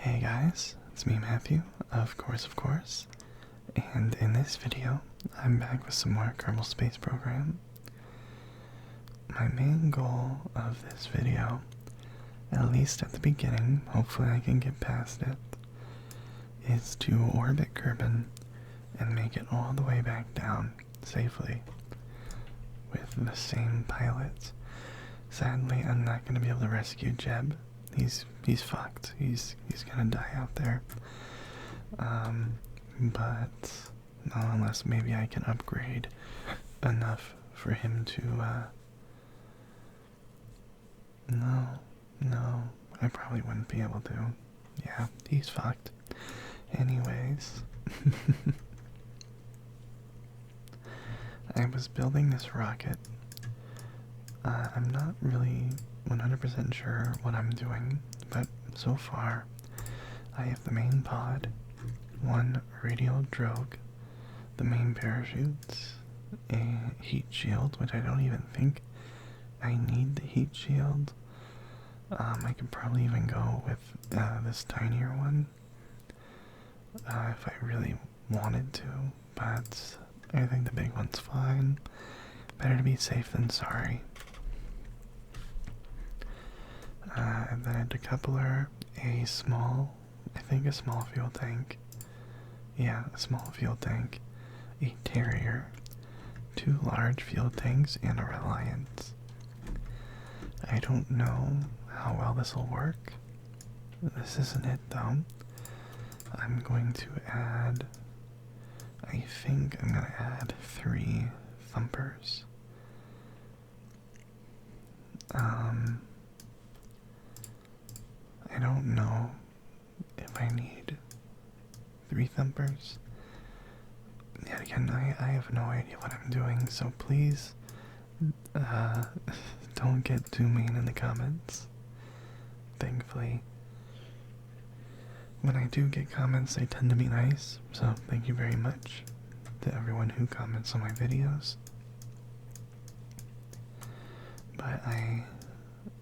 Hey guys, it's me Matthew, of course, and in this video, I'm back with some more Kerbal Space Program. My main goal of this video, at least at the beginning, hopefully I can get past it, is to orbit Kerbin and make it all the way back down safely with the same pilots. Sadly, I'm not going to be able to rescue Jeb. He's fucked. He's gonna die out there. But unless maybe I can upgrade enough for him to, no, I probably wouldn't be able to. Yeah, he's fucked. Anyways, I was building this rocket. I'm not really 100% sure what I'm doing, but so far I have the main pod, one radial drogue, the main parachutes, a heat shield, which I don't even think I need the heat shield. I could probably even go with this tinier one if I really wanted to, but I think the big one's fine. Better to be safe than sorry. And then a decoupler, a small fuel tank. Yeah, a small fuel tank. A Terrier, 2 large fuel tanks, and a Reliance. I don't know how well this will work. This isn't it though. I'm going to add, I think I'm going to add 3 thumpers. I don't know if I need 3 thumpers. Yet again, I have no idea what I'm doing, so please don't get too mean in the comments. Thankfully, when I do get comments, they tend to be nice, so thank you very much to everyone who comments on my videos. But I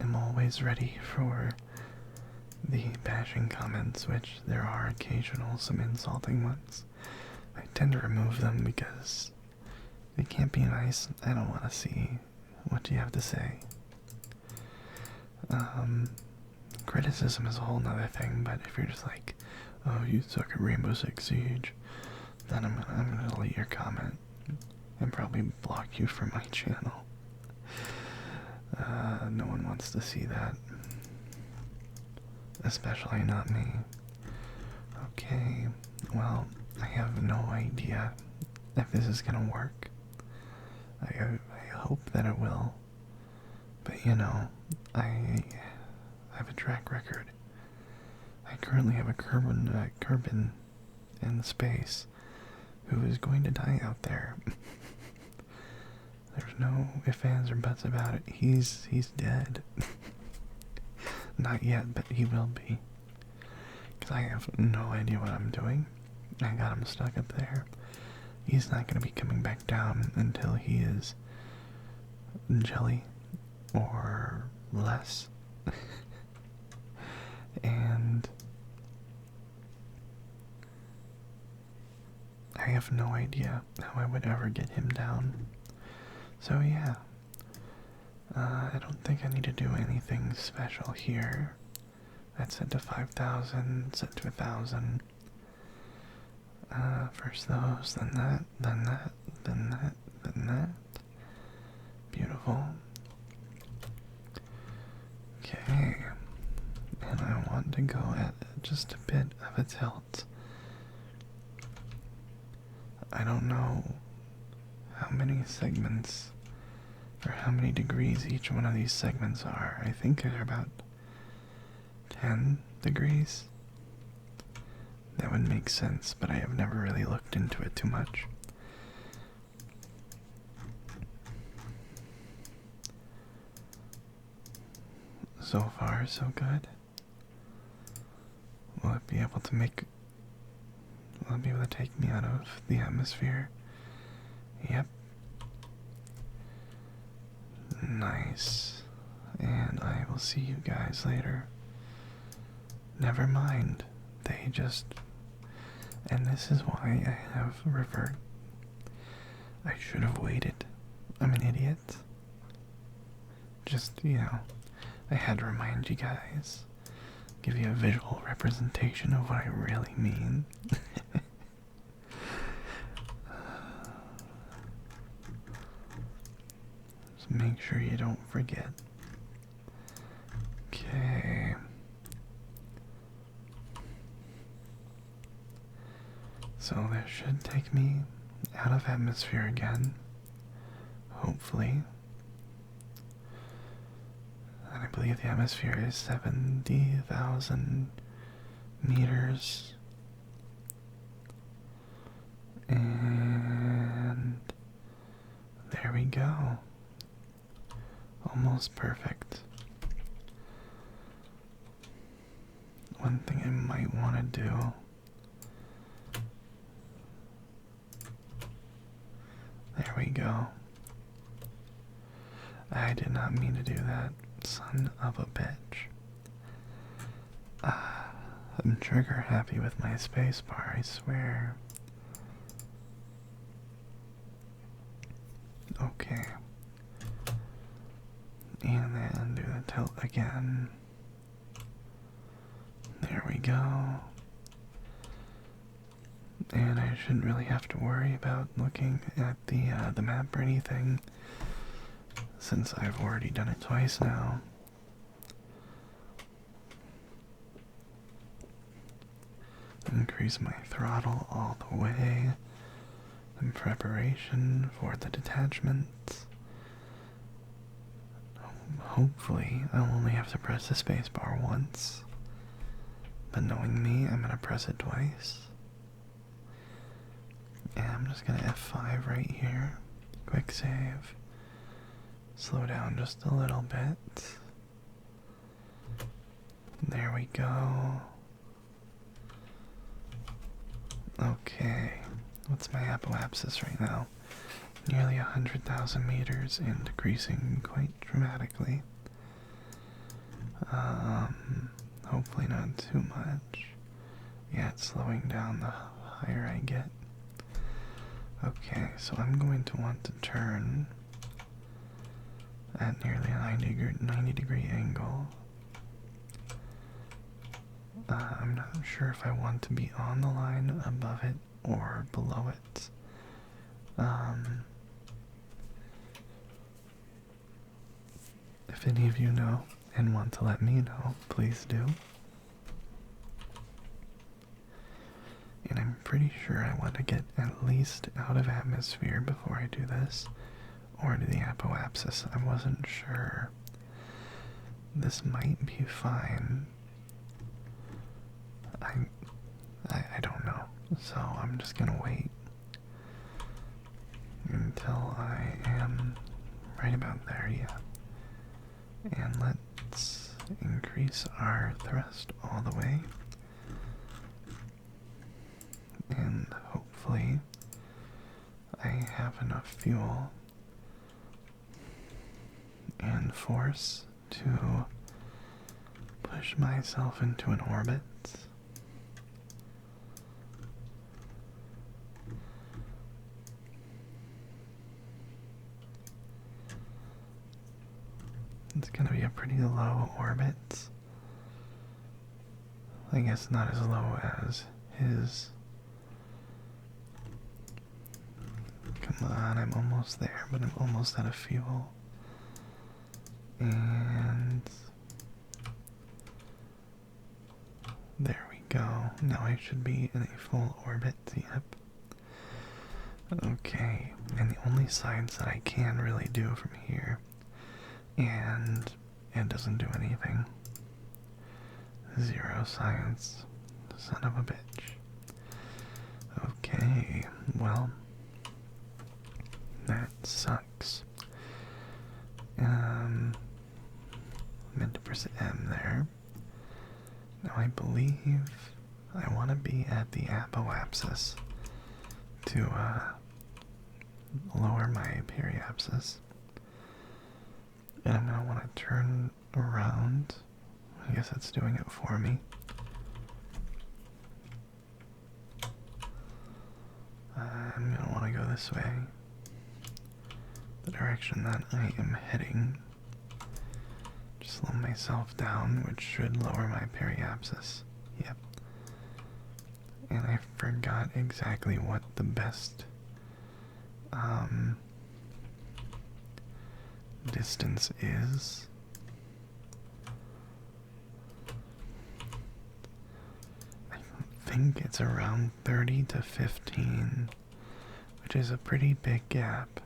am always ready for the bashing comments, which there are some insulting ones. I tend to remove them because they can't be nice. I don't want to see what you have to say. Criticism is a whole nother thing, but if you're just like, oh, you suck at Rainbow Six Siege, then I'm gonna delete your comment and probably block you from my channel. No one wants to see that. Especially not me. Okay, well, I have no idea if this is gonna work. I hope that it will. But you know, I have a track record. I currently have a Kerbin in space who is going to die out there. There's no ifs, ands, or buts about it. He's dead. Not yet, but he will be. Because I have no idea what I'm doing. I got him stuck up there. He's not going to be coming back down until he is jelly or less. And I have no idea how I would ever get him down. So yeah. I don't think I need to do anything special here. That's set to 5,000, set to 1,000. First those, then that, then that, then that, then that. Beautiful. Okay. And I want to go at just a bit of a tilt. I don't know how many segments or how many degrees each one of these segments are. I think they're about 10 degrees. That would make sense, but I have never really looked into it too much. So far, so good. Will it be able to take me out of the atmosphere? Yep. Nice. And I will see you guys later. never mind. They just... And this is why I have revert. I should have waited. I'm an idiot. Just, I had to remind you guys. Give you a visual representation of what I really mean. Just make sure you don't forget. Okay. So this should take me out of atmosphere again. Hopefully. And I believe the atmosphere is 70,000 meters. And there we go. Almost perfect. One thing I might want to do. There we go. I did not mean to do that. Son of a bitch. I'm trigger happy with my spacebar, I swear. Okay. And then do the tilt again. There we go. And I shouldn't really have to worry about looking at the map or anything, since I've already done it twice now. Increase my throttle all the way in preparation for the detachment. Hopefully, I'll only have to press the spacebar once, but knowing me, I'm gonna press it twice. And I'm just gonna F5 right here. Quick save. Slow down just a little bit. There we go. Okay. What's my apoapsis right now? Nearly 100,000 meters and decreasing quite dramatically. Hopefully not too much. Yeah, it's slowing down the higher I get. Okay, so I'm going to want to turn at nearly a 90 degree angle. I'm not sure if I want to be on the line above it or below it. If any of you know and want to let me know, please do. And I'm pretty sure I want to get at least out of atmosphere before I do this, or to the apoapsis. I wasn't sure. This might be fine. I don't know. So I'm just gonna wait until I am right about there, yeah. And let's increase our thrust all the way. And hopefully I have enough fuel and force to push myself into an orbit. It's going to be a pretty low orbit. I guess not as low as his. Come on, I'm almost there, but I'm almost out of fuel. And there we go. Now I should be in a full orbit, yep. Okay, and the only science that I can really do from here, and it doesn't do anything. Zero science. Son of a bitch. Okay, well, that sucks. Meant to press M there. Now I believe I want to be at the apoapsis to lower my periapsis. And I'm going to want to turn around. I guess it's doing it for me. I'm gonna want to go this way. The direction that I am heading. Just slow myself down, which should lower my periapsis. Yep. And I forgot exactly what the best distance is. I think it's around 30 to 15, which is a pretty big gap.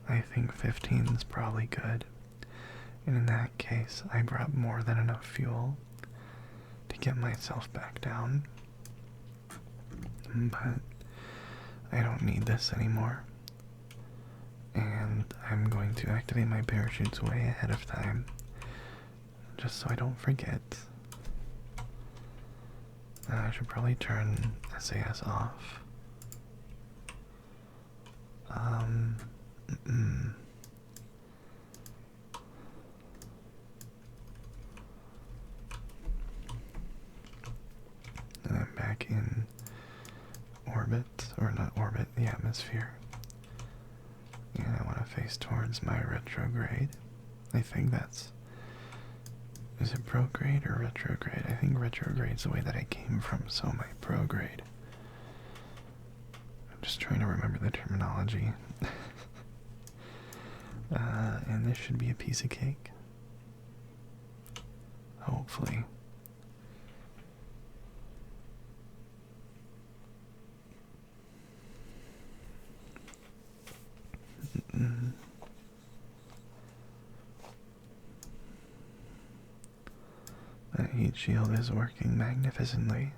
I think 15 is probably good. And in that case, I brought more than enough fuel to get myself back down. But I don't need this anymore. And I'm going to activate my parachutes way ahead of time, just so I don't forget. I should probably turn SAS off. And I'm back in orbit, or not orbit, the atmosphere. And I want to face towards my retrograde. I think that's... Is it prograde or retrograde? I think retrograde's the way that I came from, so my prograde. I'm just trying to remember the terminology. And this should be a piece of cake. Hopefully. That heat shield is working magnificently.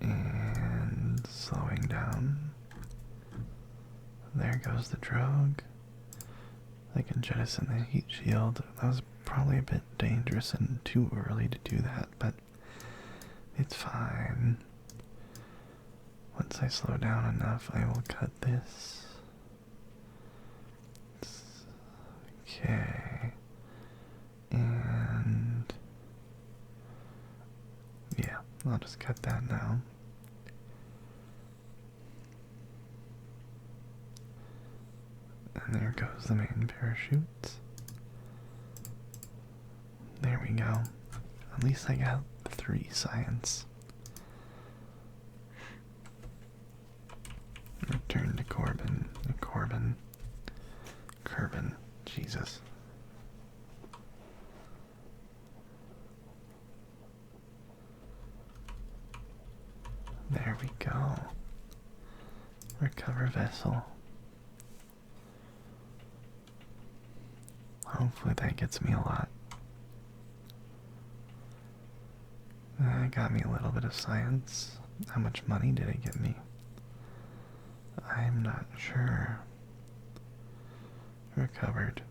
And slowing down. There goes the drogue. I can jettison the heat shield. That was probably a bit dangerous and too early to do that, but it's fine. Once I slow down enough, I will cut this. Okay. And yeah, I'll just cut that now. And there goes the main parachute. There we go. At least I got 3 science. Return to Corbin. Kerbal. Jesus. There we go. Recover vessel. Hopefully that gets me a lot. That got me a little bit of science. How much money did it get me? I'm not sure. Recovered.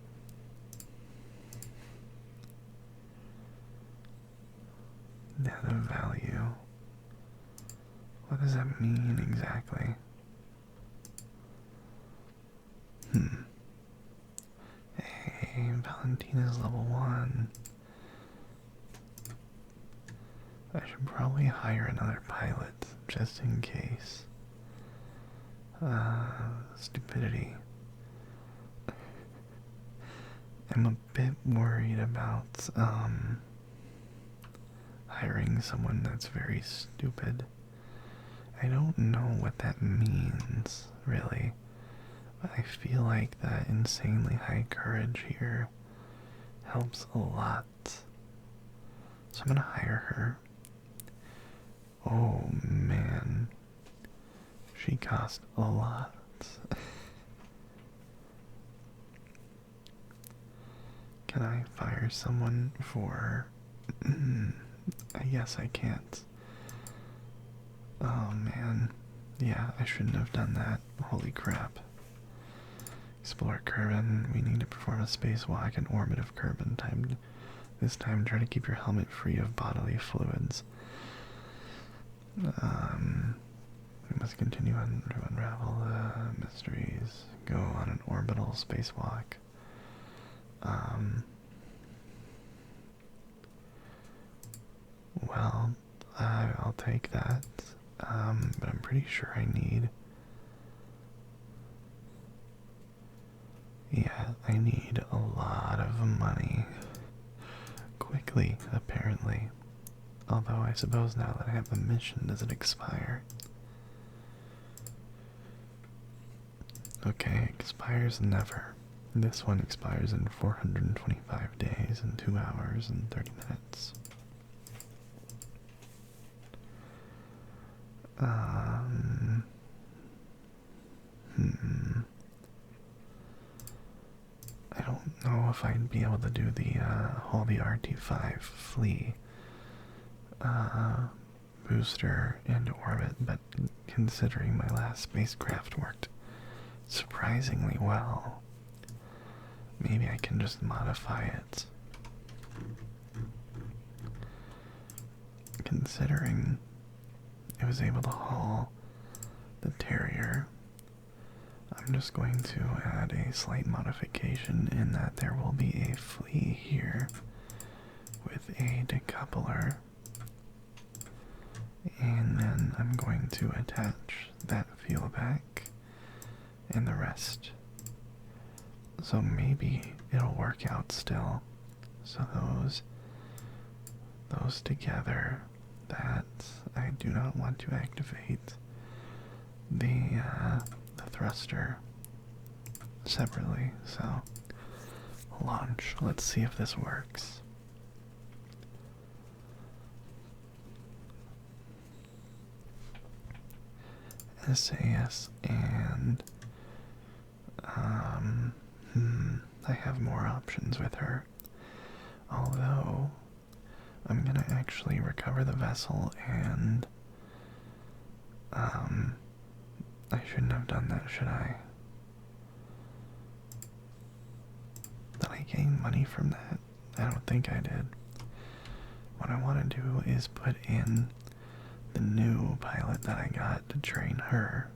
Net of value. What does that mean exactly? Hey, Valentina's level 1. I should probably hire another pilot, just in case. Stupidity. I'm a bit worried about, hiring someone that's very stupid. I don't know what that means, really. But I feel like that insanely high courage here helps a lot. So I'm gonna hire her. Oh man. She cost a lot. Can I fire someone for... I guess I can't. Oh man. Yeah, I shouldn't have done that. Holy crap. Explore Kerbal. We need to perform a spacewalk in orbit of Kerbal. This time try to keep your helmet free of bodily fluids. We must continue to unravel the mysteries, go on an orbital spacewalk. Well, I'll take that, but I'm pretty sure I need... Yeah, I need a lot of money. Quickly, apparently. Although I suppose now that I have the mission, does it expire? Okay, expires never. This one expires in 425 days and 2 hours and 30 minutes. I don't know if I'd be able to do the haul the RT-5 flea booster into orbit, but considering my last spacecraft worked surprisingly well, maybe I can just modify it. Considering it was able to haul the Terrier, I'm just going to add a slight modification in that there will be a flea here with a decoupler, and then I'm going to attach that feelback and the rest. So maybe it'll work out still. So those together, that I do not want to activate the thruster separately. So launch. Let's see if this works. SAS and I have more options with her. Although I'm gonna actually recover the vessel, and I shouldn't have done that, should I? Did I gain money from that? I don't think I did. What I want to do is put in the new pilot that I got to train her.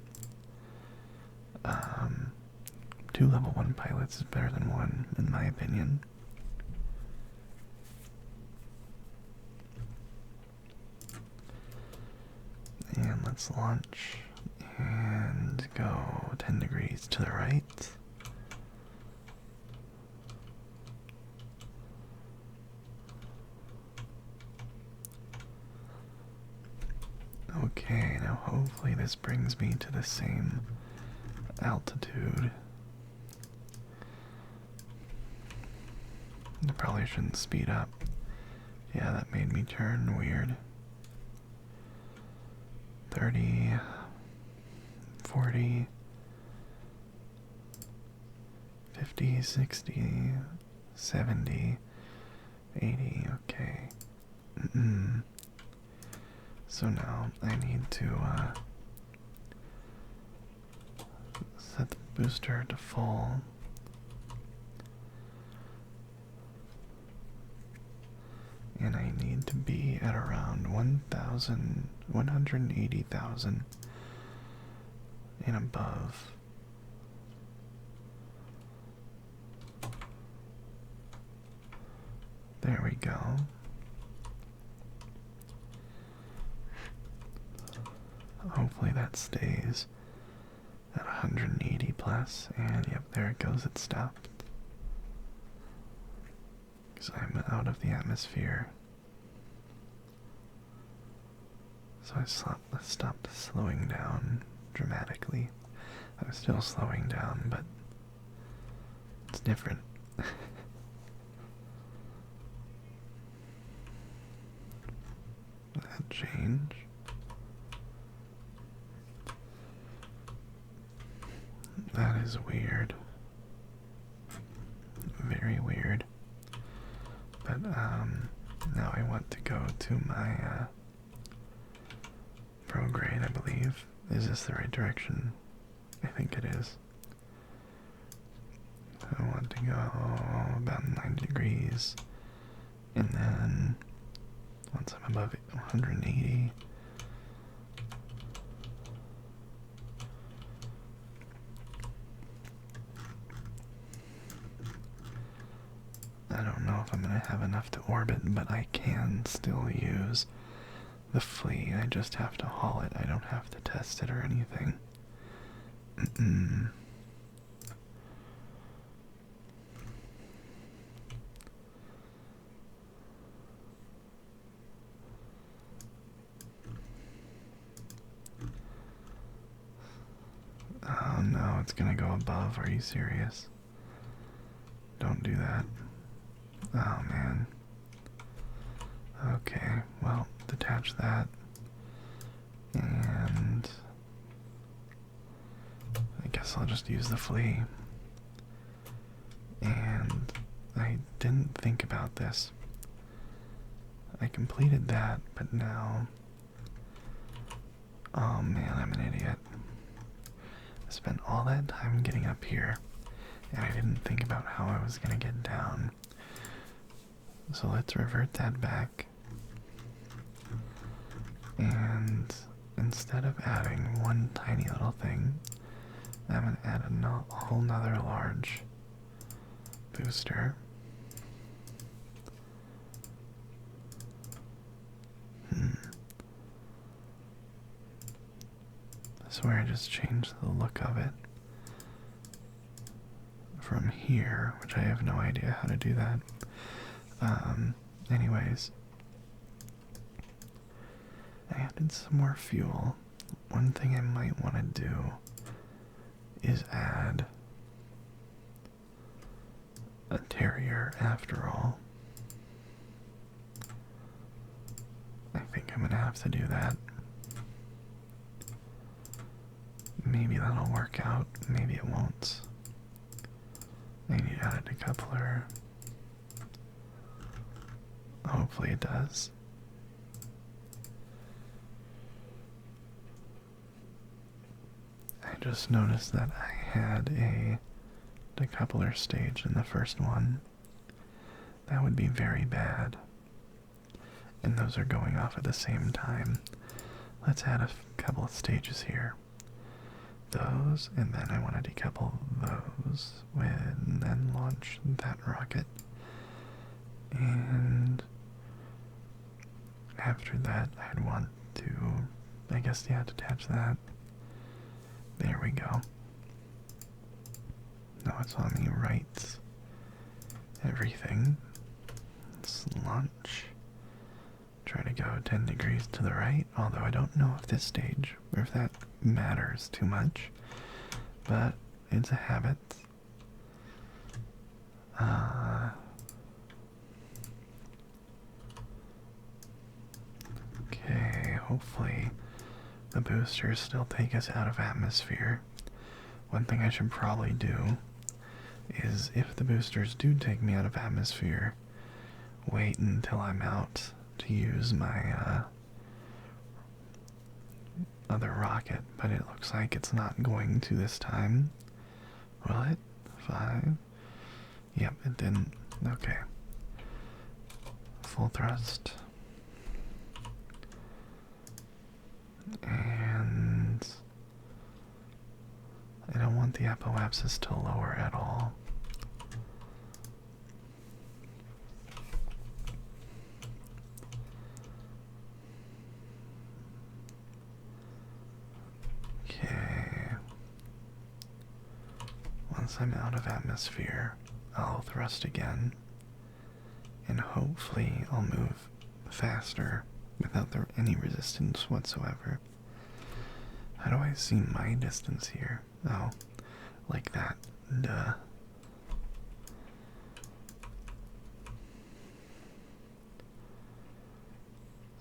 2 level 1 pilots is better than 1, in my opinion. And let's launch and go 10 degrees to the right. Okay, now hopefully this brings me to the same altitude. I probably shouldn't speed up. Yeah, that made me turn weird. 30, 40, 50, 60, 70, 80, okay. So now I need to set the booster to full. And I need to be at around 180,000 and above. There we go. Hopefully that stays at 180 plus, and yep, there it goes, it stopped. Because I'm out of the atmosphere. So I stopped slowing down dramatically. I'm still slowing down, but it's different. That change. That is weird. Very weird. But now I want to go to my prograde, I believe. Is this the right direction? I think it is. I want to go about 90 degrees, and then once I'm above 180, have enough to orbit, but I can still use the flea. I just have to haul it. I don't have to test it or anything. Oh no, it's gonna go above. Are you serious? Don't do that. Oh man. Okay, well, detach that. And I guess I'll just use the flea. And I didn't think about this. I completed that, but now... Oh man, I'm an idiot. I spent all that time getting up here, and I didn't think about how I was gonna get down. So let's revert that back. And instead of adding one tiny little thing, I'm gonna add a whole nother large booster. I swear I just changed the look of it from here, which I have no idea how to do that. Anyways, I added some more fuel. One thing I might want to do is add a terrier after all. I think I'm gonna have to do that. Maybe that'll work out, maybe it won't. I need to add a decoupler. Hopefully it does. I just noticed that I had a decoupler stage in the first one. That would be very bad. And those are going off at the same time. Let's add a couple of stages here. Those, and then I want to decouple those, and then launch that rocket. And after that, I'd want to, I guess, yeah, detach that. There we go. Now it's on the right. Everything. Let's launch. Try to go 10 degrees to the right, although I don't know if this stage, or if that matters too much, but it's a habit. Okay, hopefully the boosters still take us out of atmosphere. One thing I should probably do is, if the boosters do take me out of atmosphere, wait until I'm out to use my other rocket, but it looks like it's not going to this time. Will it? 5? Yep, it didn't. Okay. Full thrust. And I don't want the apoapsis to lower at all. Okay. Once I'm out of atmosphere, I'll thrust again, and hopefully I'll move faster without any resistance whatsoever. How do I see my distance here? Oh, like that. Duh.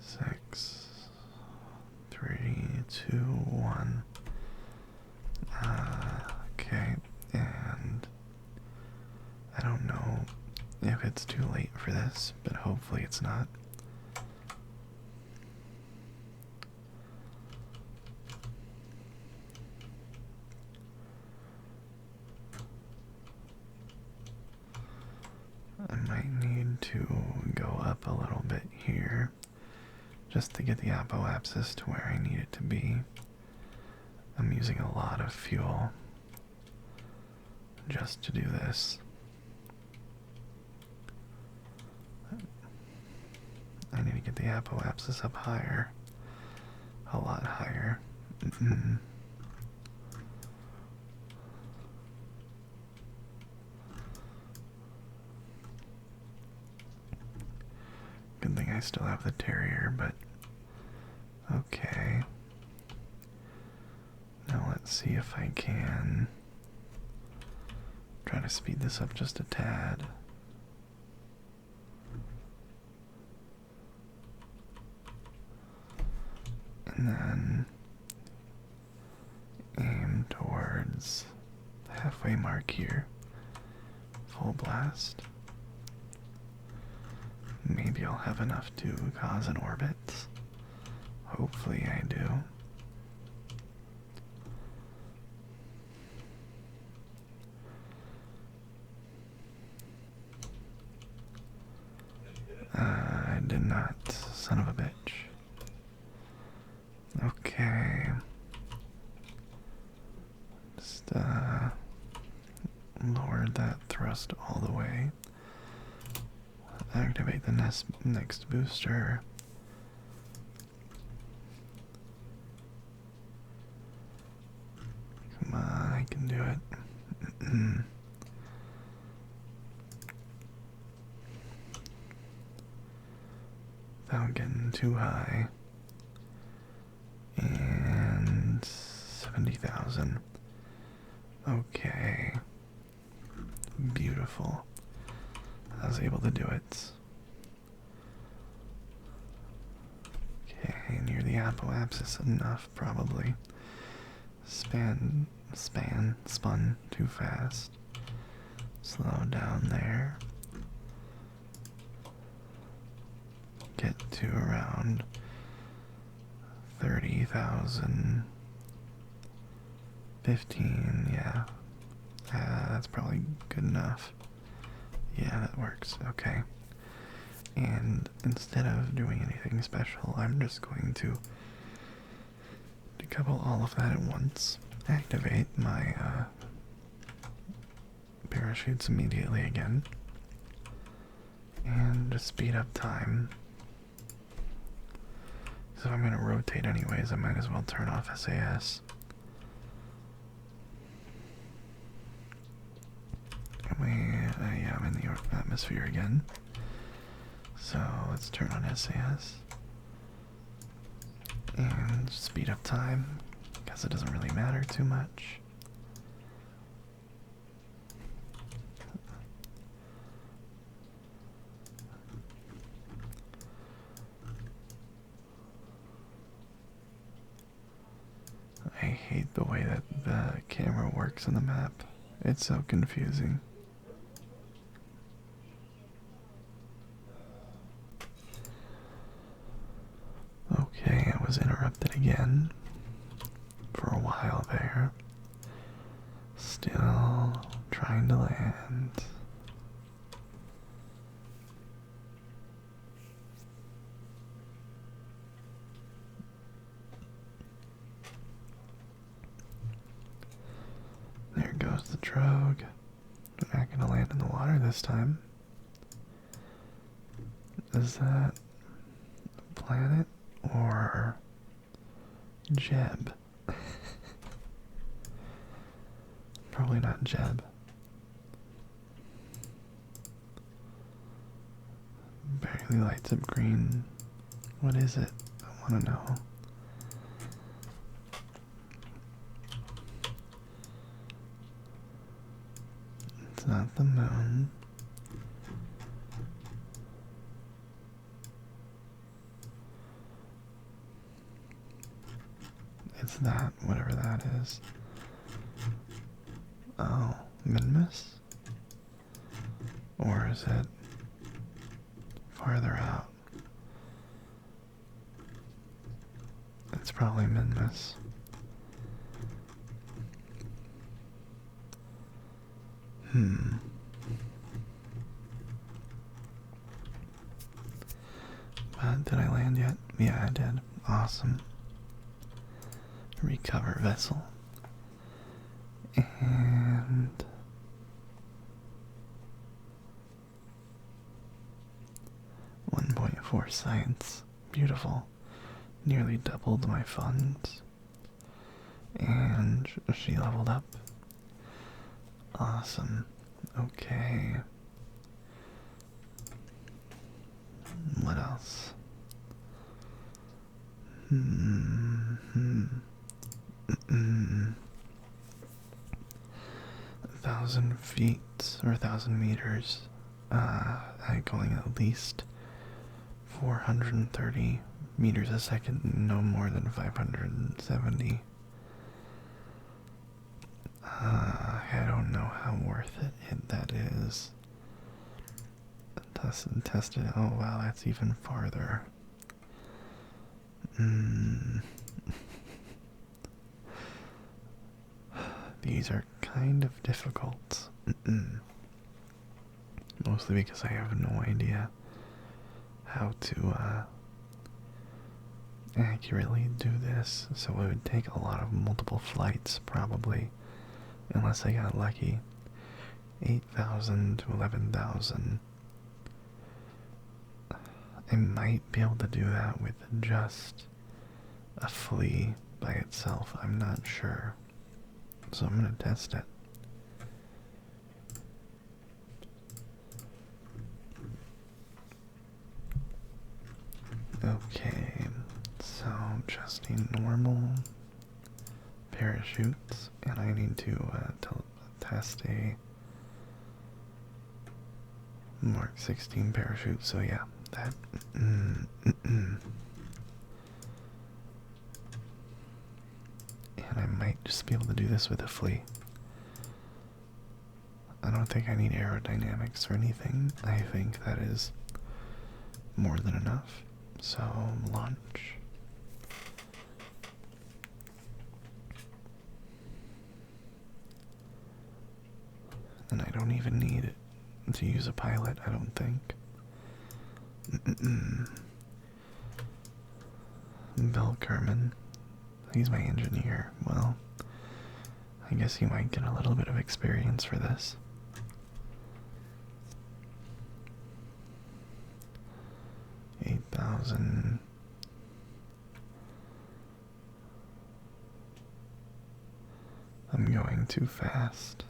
Six, 3, 2, 1. Okay, and I don't know if it's too late for this, but hopefully it's not. I might need to go up a little bit here just to get the apoapsis to where I need it to be. I'm using a lot of fuel just to do this. I need to get the apoapsis up higher. A lot higher. Mm-mm. Good thing I still have the terrier, but okay. Now let's see if I can try to speed this up just a tad. And then aim towards the halfway mark here. Full blast. Maybe I'll have enough to cause an orbit. Hopefully I do. I did not, son of a bitch. Okay. Just lower that thrust all the way. Activate the next booster. Come on, I can do it. Without getting too high. And 70,000. Okay. Beautiful. I was able to do it. Okay, near the apoapsis enough, probably. Spun too fast. Slow down there. Get to around 30,000. 15, yeah. That's probably good enough. Yeah, that works. Okay. And instead of doing anything special, I'm just going to decouple all of that at once. Activate my parachutes immediately again. And just speed up time. So if I'm going to rotate anyways, I might as well turn off SAS. Yeah, I'm in the atmosphere again. So let's turn on SAS. And speed up time, because it doesn't really matter too much. I hate the way that the camera works on the map. It's so confusing. Okay, I was interrupted again for a while there. Still trying to land. There goes the drogue. We're not gonna land in the water this time. Is that a planet or Jeb? Probably not Jeb. Barely lights up green. What is it? I want to know. It's not the moon. It's that, whatever that is. Oh, Minmus? Or is it farther out? It's probably Minmus. But did I land yet? Yeah, I did. Awesome. Recover vessel. And 1.5 1.4 science. Beautiful. Nearly doubled my funds. And she leveled up. Awesome. Okay. What else? 1,000 feet or 1,000 meters. I'm going at least 430 meters a second, no more than 570. I don't know how worth it that is. Test it. Oh wow, that's even farther. These are kind of difficult. Mostly because I have no idea how to accurately do this, so it would take a lot of multiple flights probably, unless I got lucky. 8,000 to 11,000. I might be able to do that with just a flea by itself. I'm not sure. So I'm going to test it. Okay, so just a normal parachutes, and I need to test a Mark 16 parachute, so yeah, that, and I might just be able to do this with a flea. I don't think I need aerodynamics or anything. I think that is more than enough. So, launch. And I don't even need to use a pilot, I don't think. Bill Kerman. He's my engineer. Well, I guess he might get a little bit of experience for this. $8,000. I'm going too fast.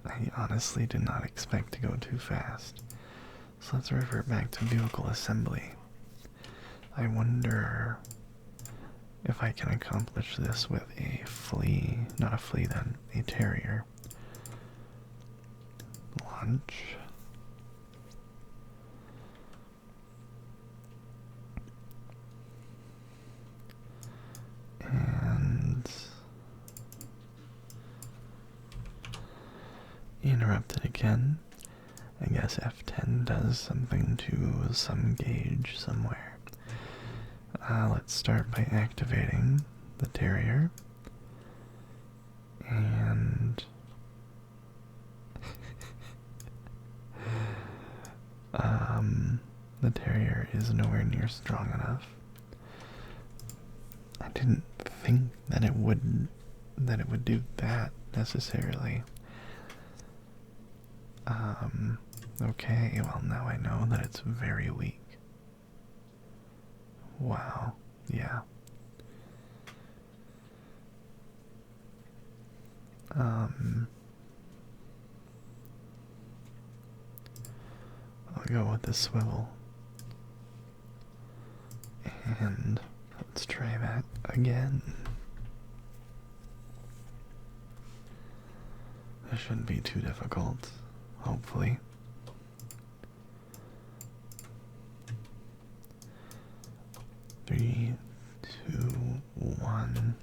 I honestly did not expect to go too fast. So let's revert back to vehicle assembly. I wonder if I can accomplish this with a flea, not a flea then, a terrier. Launch. And interrupted again. I guess F10 does something to some gauge somewhere. Let's start by activating the terrier. And the terrier is nowhere near strong enough. I didn't think that it would do that necessarily. Okay, well now I know that it's very weak. Wow, yeah. I'll go with the swivel. And let's try that again. This shouldn't be too difficult, hopefully. Three, two, one.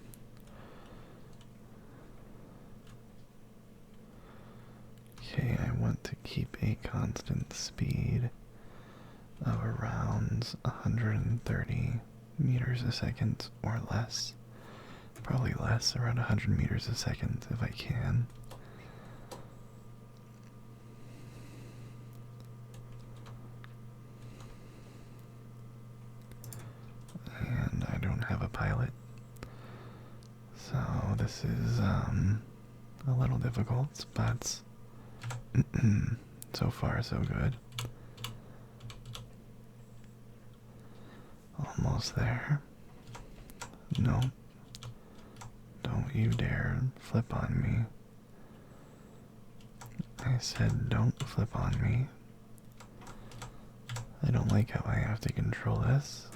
Okay, I want to keep a constant speed of around 130 meters a second or less. Probably less, around 100 meters a second if I can. And I don't have a pilot. So this is a little difficult, but so far so good. Almost there. No. Don't you dare flip on me. I said don't flip on me. I don't like how I have to control this.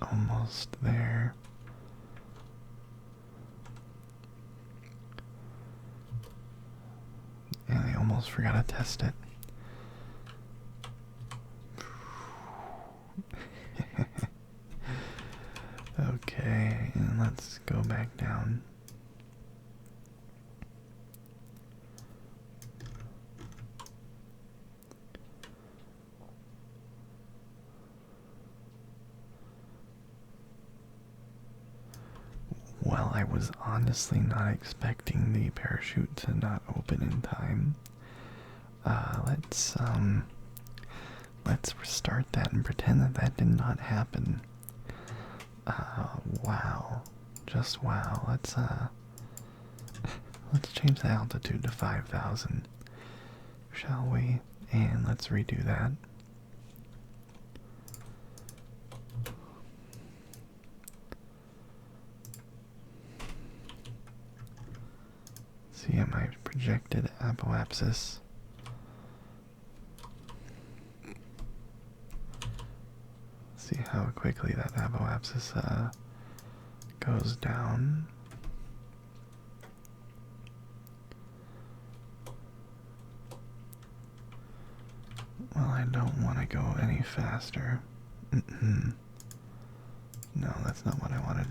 Almost there. And I almost forgot to test it. Okay, and let's go back down. Well, I was honestly not expecting the parachute to not open in time. Let's restart that and pretend that that did not happen. Wow. Just wow. Let's change the altitude to 5,000, shall we? And let's redo that. See my projected apoapsis. See how quickly that apoapsis goes down. Well, I don't want to go any faster. No, that's not what I wanted.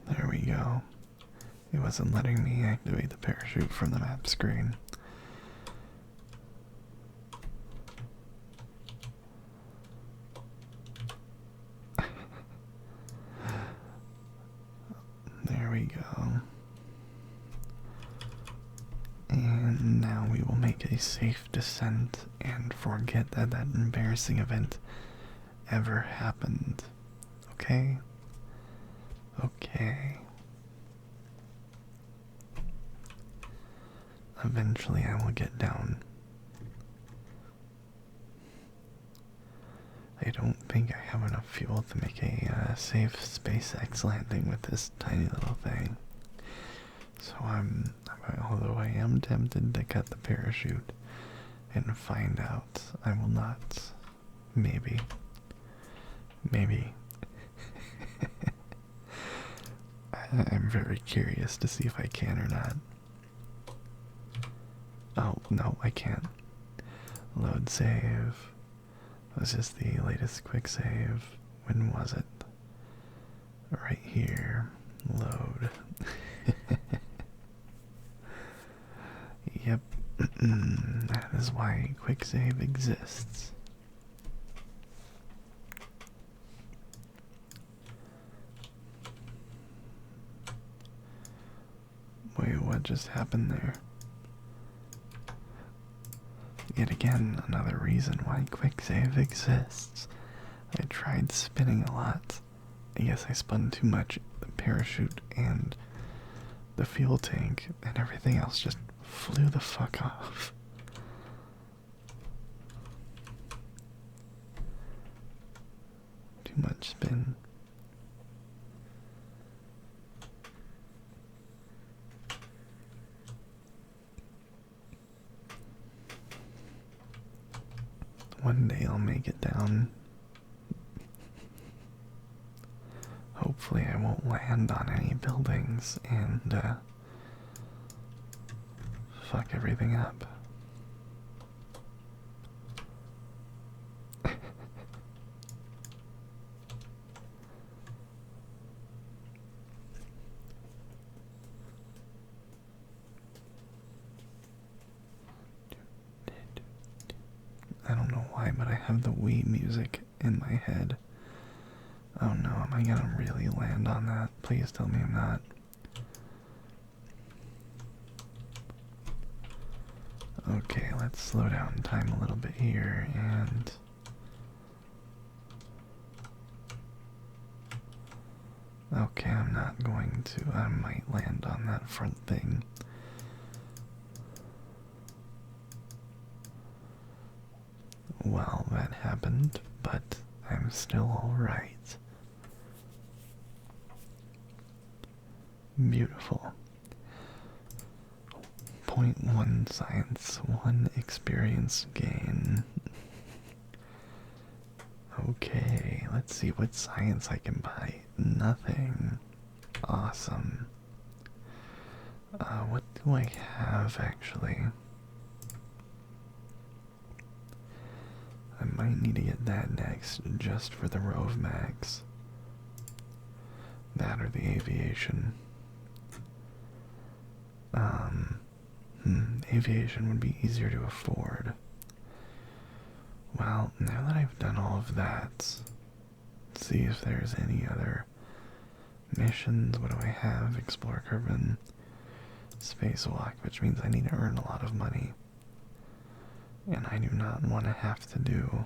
There we go. It wasn't letting me activate the parachute from the map screen. There we go. And now we will make a safe descent and forget that that embarrassing event ever happened. Okay? Okay. Eventually I will get down. I don't think I have enough fuel to make a safe SpaceX landing with this tiny little thing. So although I am tempted to cut the parachute and find out, I will not. Maybe. I'm very curious to see if I can or not. Oh, no, I can't. Load save. Was this the latest quick save? When was it? Right here. Load. Yep. That is why quick save exists. Wait, what just happened there? Yet again, another reason why quick save exists. I tried spinning a lot. I guess I spun too much. The parachute and the fuel tank and everything else just flew the fuck off. Too much spin. One day I'll make it down. Hopefully I won't land on any buildings and fuck everything up. I don't know why, but I have the Wii music in my head. Oh no, am I gonna really land on that? Please tell me I'm not. Okay, let's slow down time a little bit here and Okay, I'm not going to. I might land on that front thing. Well, that happened, but I'm still alright. Beautiful. .1 science, 1 experience gain. Okay, let's see what science I can buy. Nothing. Awesome. What do I have actually? I might need to get that next just for the Rove Max. That or the aviation. Aviation would be easier to afford. Well, now that I've done all of that, let's see if there's any other missions. What do I have? Explore Kerbal, spacewalk, which means I need to earn a lot of money. And I do not want to have to do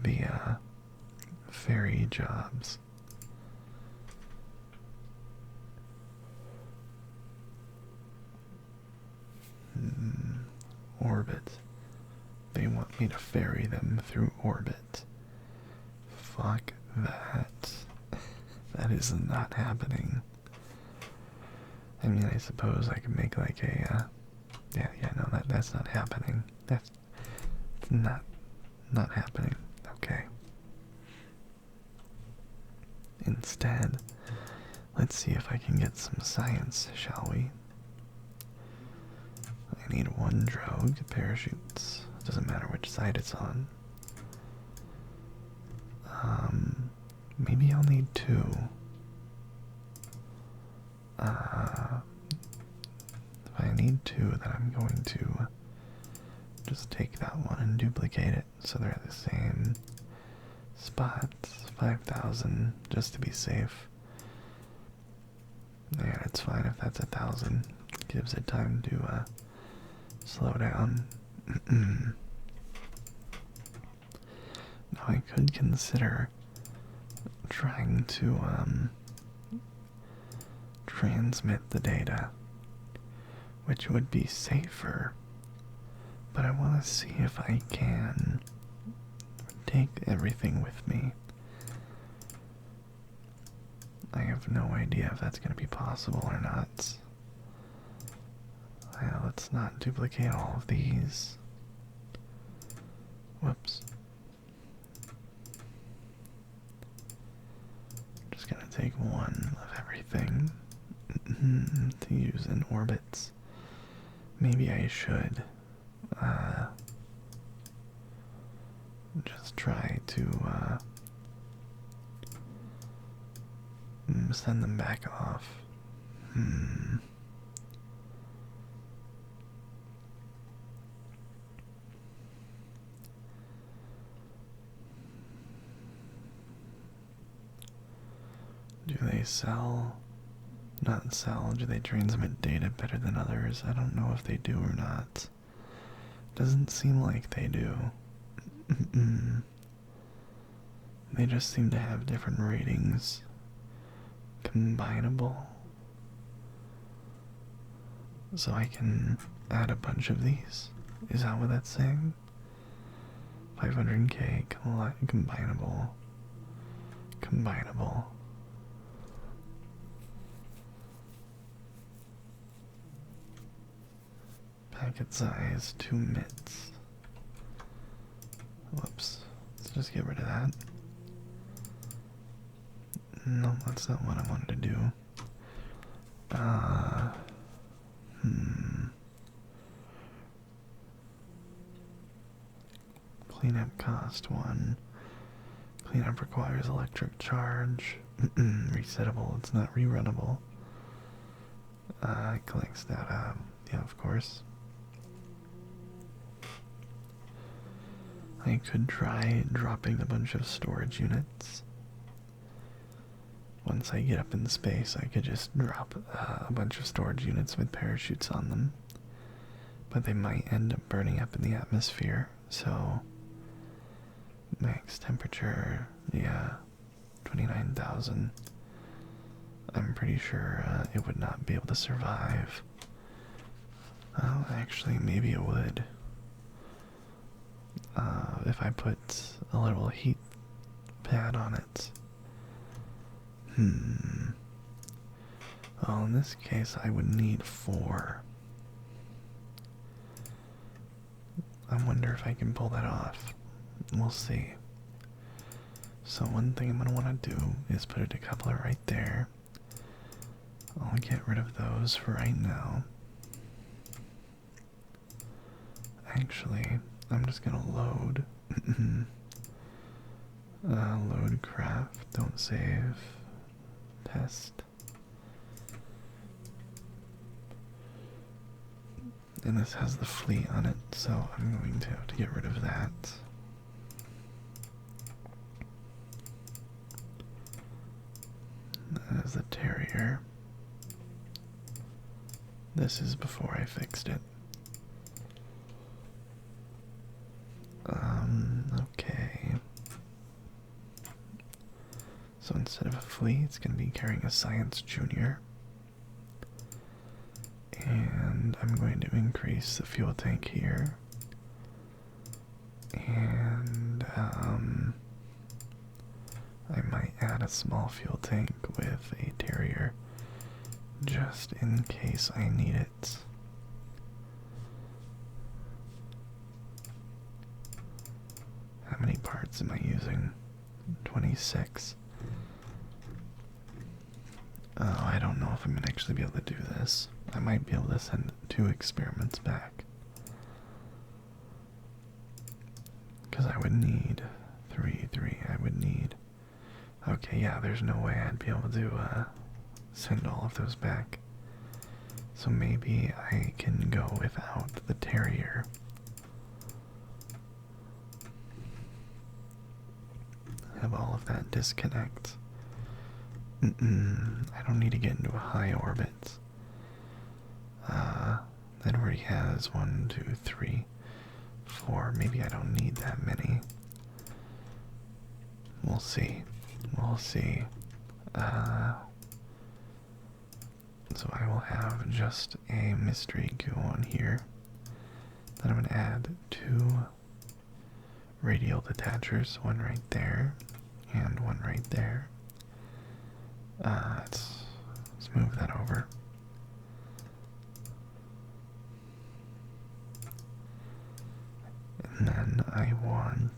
the ferry jobs. Orbit. They want me to ferry them through orbit. Fuck that. That is not happening. I mean, I suppose I could make like a, yeah, no, that's not happening. That's not happening. Okay. Instead, let's see if I can get some science, shall we? I need 1 drogue, parachutes. Doesn't matter which side it's on. Maybe I'll need 2. If I need 2, then I'm going to just take that one and duplicate it so they're at the same spots. 5,000 just to be safe. Yeah, it's fine if that's 1,000. Gives it time to slow down. Now I could consider trying to transmit the data, which would be safer, but I want to see if I can take everything with me. I have no idea if that's going to be possible or not. Let's not duplicate all of these. Whoops. Just gonna take 1 of everything to use in orbits. Maybe I should just try to send them back off. Do they sell? Not sell. Do they transmit data better than others? I don't know if they do or not. Doesn't seem like they do. They just seem to have different ratings. Combinable. So I can add a bunch of these. Is that what that's saying? 500k combinable. Combinable. Packet size 2 mits. Whoops. Let's just get rid of that. No, that's not what I wanted to do. Cleanup cost 1. Cleanup requires electric charge. Resettable, it's not rerunnable. It collects data. Yeah, of course. I could try dropping a bunch of storage units. Once I get up in space, I could just drop a bunch of storage units with parachutes on them. But they might end up burning up in the atmosphere, so max temperature, yeah, 29,000. I'm pretty sure it would not be able to survive. Oh, actually, maybe it would. If I put a little heat pad on it. Well, in this case, I would need 4. I wonder if I can pull that off. We'll see. So one thing I'm going to want to do is put a decoupler right there. I'll get rid of those for right now. Actually, I'm just going to load. Load craft, don't save, test. And this has the fleet on it, so I'm going to have to get rid of that. That is the Terrier. This is before I fixed it. Okay. So instead of a fleet, it's going to be carrying a Science Junior. And I'm going to increase the fuel tank here. And I might add a small fuel tank with a Terrier just in case I need it. How many parts am I using? 26. Oh, I don't know if I'm going to actually be able to do this. I might be able to send 2 experiments back. Because I would need 3, I would need... Okay, yeah, there's no way I'd be able to send all of those back. So maybe I can go without the Terrier. Have all of that disconnect. I don't need to get into a high orbit. That already has 1, 2, 3, 4. Maybe I don't need that many. We'll see. We'll see. So I will have just a mystery goo on here. Then I'm going to add 2 radial detachers, one right there and one right there. Let's move that over. And then I want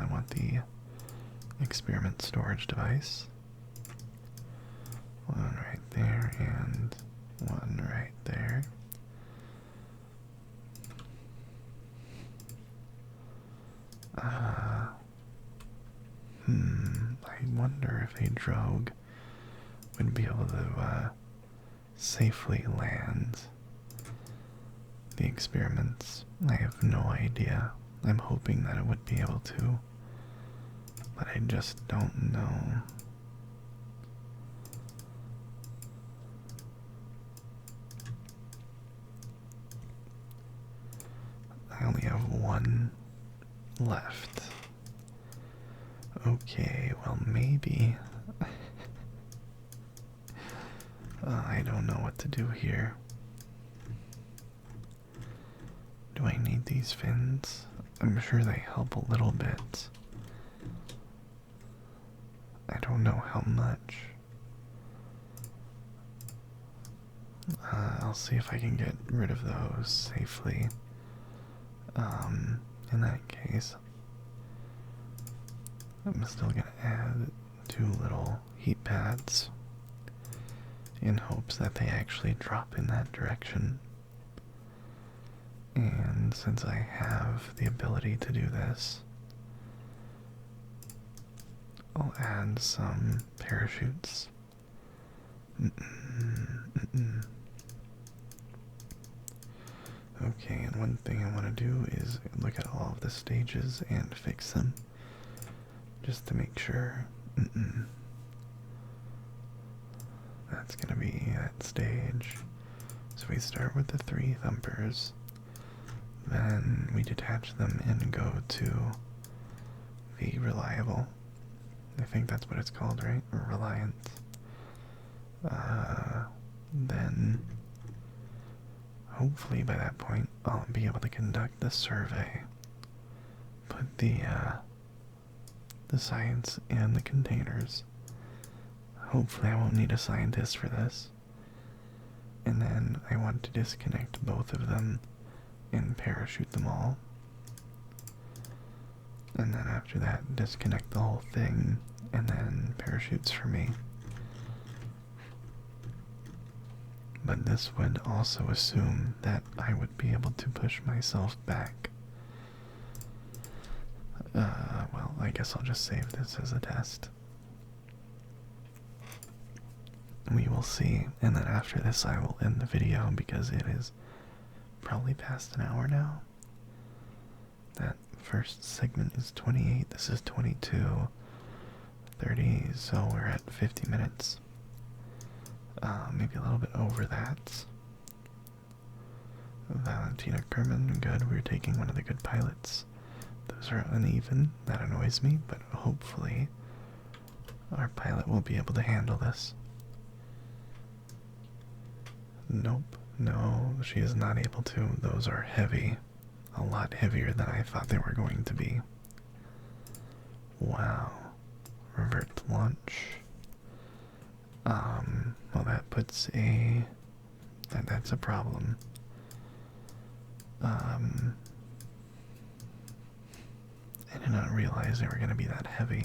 I want the experiment storage device. One right there and one right there. I wonder if a drogue would be able to safely land the experiments. I have no idea. I'm hoping that it would be able to, but I just don't know. I only have 1 left. Okay, well maybe. I don't know what to do here. Do I need these fins? I'm sure they help a little bit. I don't know how much. I'll see if I can get rid of those safely. In that case, I'm still going to add 2 little heat pads in hopes that they actually drop in that direction. And since I have the ability to do this, I'll add some parachutes. Okay, and one thing I want to do is look at all of the stages and fix them, just to make sure. That's going to be that stage. So we start with the 3 thumpers, then we detach them and go to the reliable. I think that's what it's called, right? Or Reliance. Then hopefully by that point I'll be able to conduct the survey, put the science in the containers. Hopefully I won't need a scientist for this. And then I want to disconnect both of them and parachute them all. And then after that, disconnect the whole thing, and then parachutes for me. But this would also assume that I would be able to push myself back. Well, I guess I'll just save this as a test. We will see, and then after this I will end the video because it is probably past an hour now. That first segment is 28, this is 22, 30, so we're at 50 minutes. Maybe a little bit over that. Valentina Kerman, good, we're taking one of the good pilots. Those are uneven, that annoys me, but hopefully our pilot will be able to handle this. Nope, no, she is not able to. Those are heavy. A lot heavier than I thought they were going to be. Wow. Revert to launch. Well, that puts that's a problem. I did not realize they were going to be that heavy.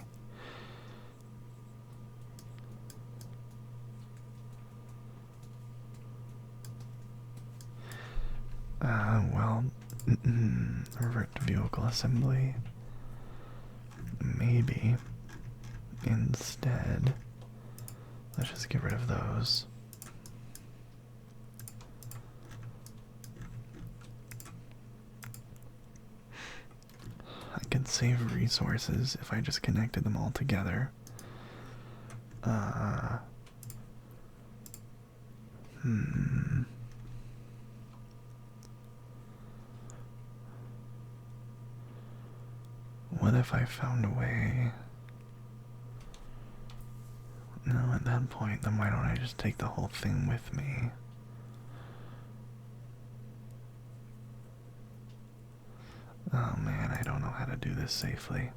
Well, revert to vehicle assembly. Maybe instead, let's just get rid of those. I could save resources if I just connected them all together. What if I found a way? No, at that point, then why don't I just take the whole thing with me? Oh man, I don't know how to do this safely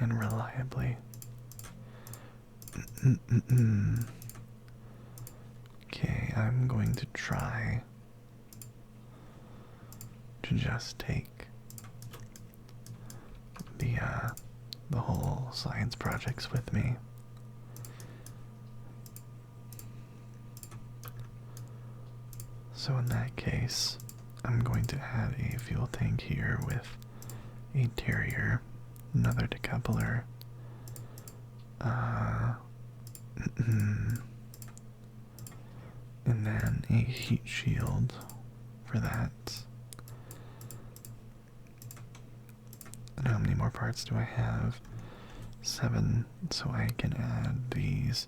and reliably. Okay, I'm going to try to just take the whole science projects with me. So in that case, I'm going to add a fuel tank here with a Terrier, another decoupler, and then a heat shield for that. And how many more parts do I have? 7, so I can add these.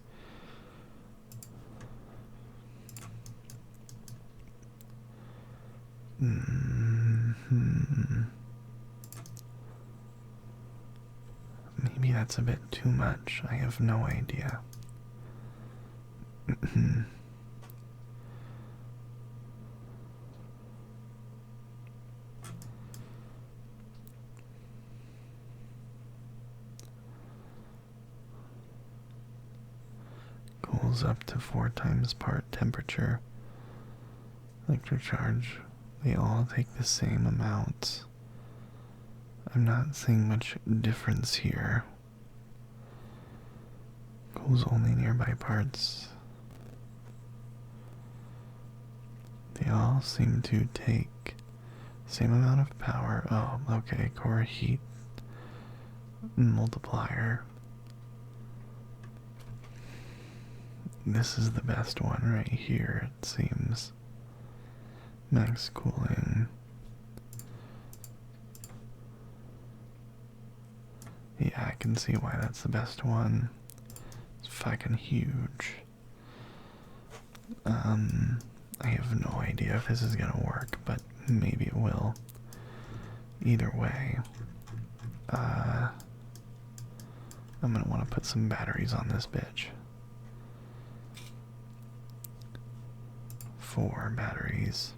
Maybe that's a bit too much. I have no idea. Cools up to 4 times part temperature. Electric charge. They all take the same amount. I'm not seeing much difference here. Cools only nearby parts. They all seem to take same amount of power. Oh, okay, core heat multiplier. This is the best one right here, it seems. Max cooling. Yeah, I can see why that's the best one. It's fucking huge. I have no idea if this is gonna work, but maybe it will. Either way, I'm gonna want to put some batteries on this bitch. 4 batteries.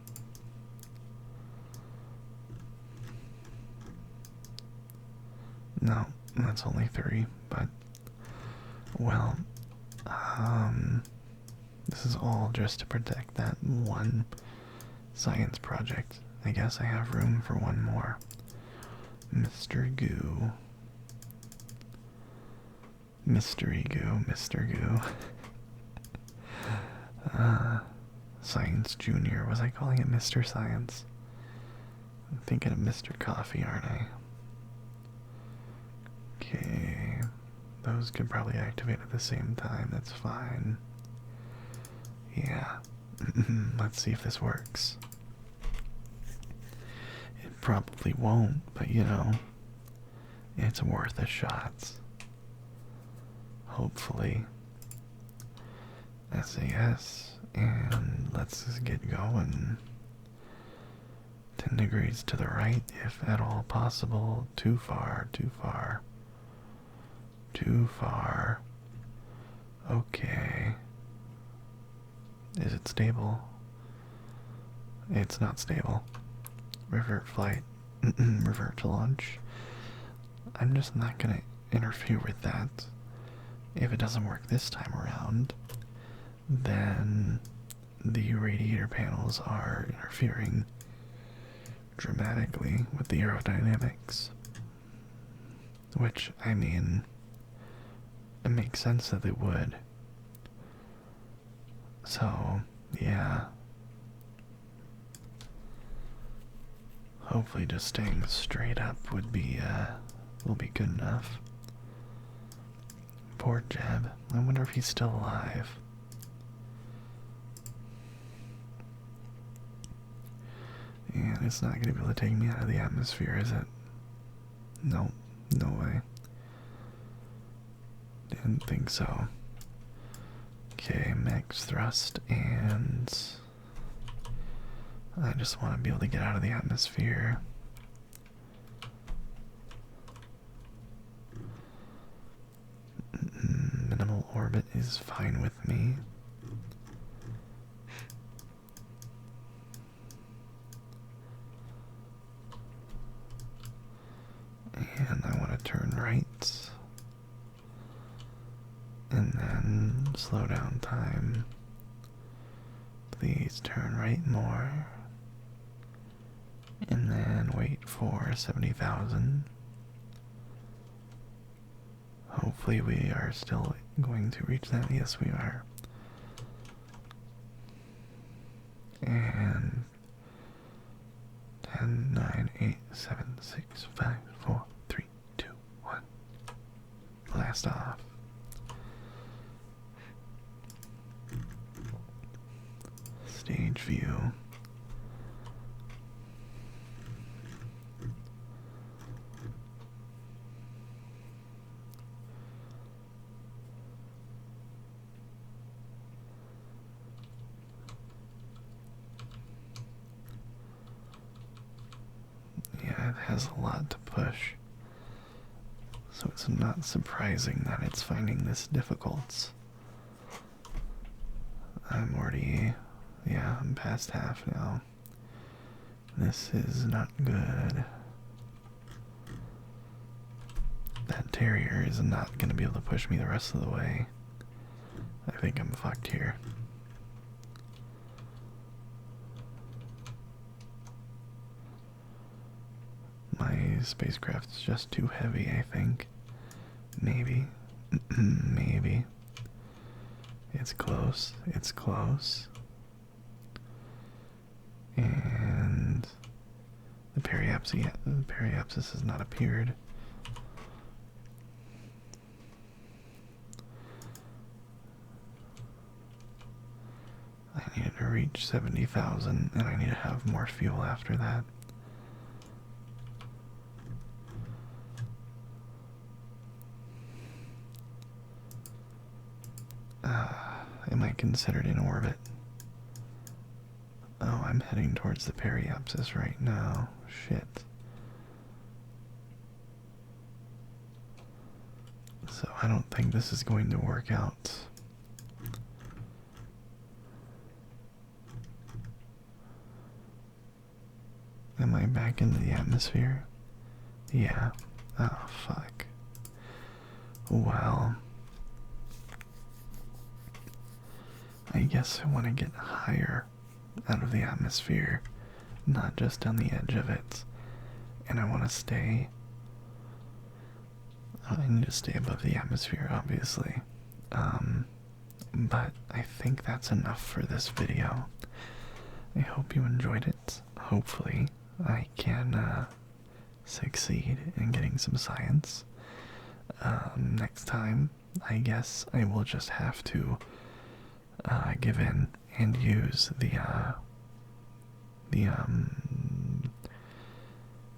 No, that's only 3, but, well, this is all just to protect that one science project. I guess I have room for one more. Mr. Goo. Mystery Goo, Mr. Goo. Science Junior. Was I calling it Mr. Science? I'm thinking of Mr. Coffee, aren't I? Okay. Those could probably activate at the same time. That's fine. Yeah. Let's see if this works. It probably won't, but you know, it's worth a shot. Hopefully. SAS, and let's just get going. 10 degrees to the right, if at all possible. Too far, too far. Too far. Okay. Is it stable? It's not stable. Revert flight. Revert to launch. I'm just not gonna interfere with that. If it doesn't work this time around, then the radiator panels are interfering dramatically with the aerodynamics. Which, I mean, it makes sense that they would. So, yeah. Hopefully just staying straight up would be, will be good enough. Poor Jeb. I wonder if he's still alive. And it's not going to be able to take me out of the atmosphere, is it? No, no way. Didn't think so. Okay, max thrust, and I just want to be able to get out of the atmosphere. Minimal orbit is fine with me. And I want to turn right. And then slow down time. Please turn right more. And then wait for 70,000. Hopefully we are still going to reach that. Yes, we are. And 10, 9, 8, 7, 6, 5, 4, 3, 2, 1. Blast off. Stage view. Yeah, it has a lot to push. So it's not surprising that it's finding this difficult. I'm already, yeah, I'm past half now. This is not good. That terrier is not going to be able to push me the rest of the way. I think I'm fucked here. My spacecraft's just too heavy, I think. Maybe. Maybe. It's close. It's close. And the periapsis has not appeared. I needed to reach 70,000, and I need to have more fuel after that. Am I considered in orbit? Oh, I'm heading towards the periapsis right now. Shit. So I don't think this is going to work out. Am I back into the atmosphere? Yeah. Oh, fuck. Well, I guess I want to get higher out of the atmosphere, not just on the edge of it. And I want to stay. I need to stay above the atmosphere, obviously. But I think that's enough for this video. I hope you enjoyed it. Hopefully, I can succeed in getting some science. Next time, I guess I will just have to give in and use the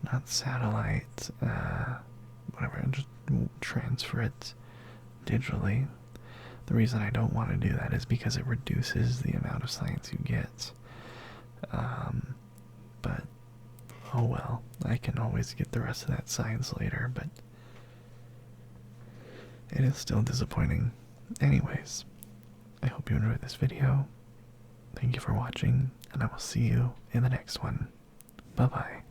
not satellite, whatever, just transfer it digitally. The reason I don't want to do that is because it reduces the amount of science you get. But, oh well, I can always get the rest of that science later, but it is still disappointing. Anyways, I hope you enjoyed this video. Thank you for watching, and I will see you in the next one. Bye-bye.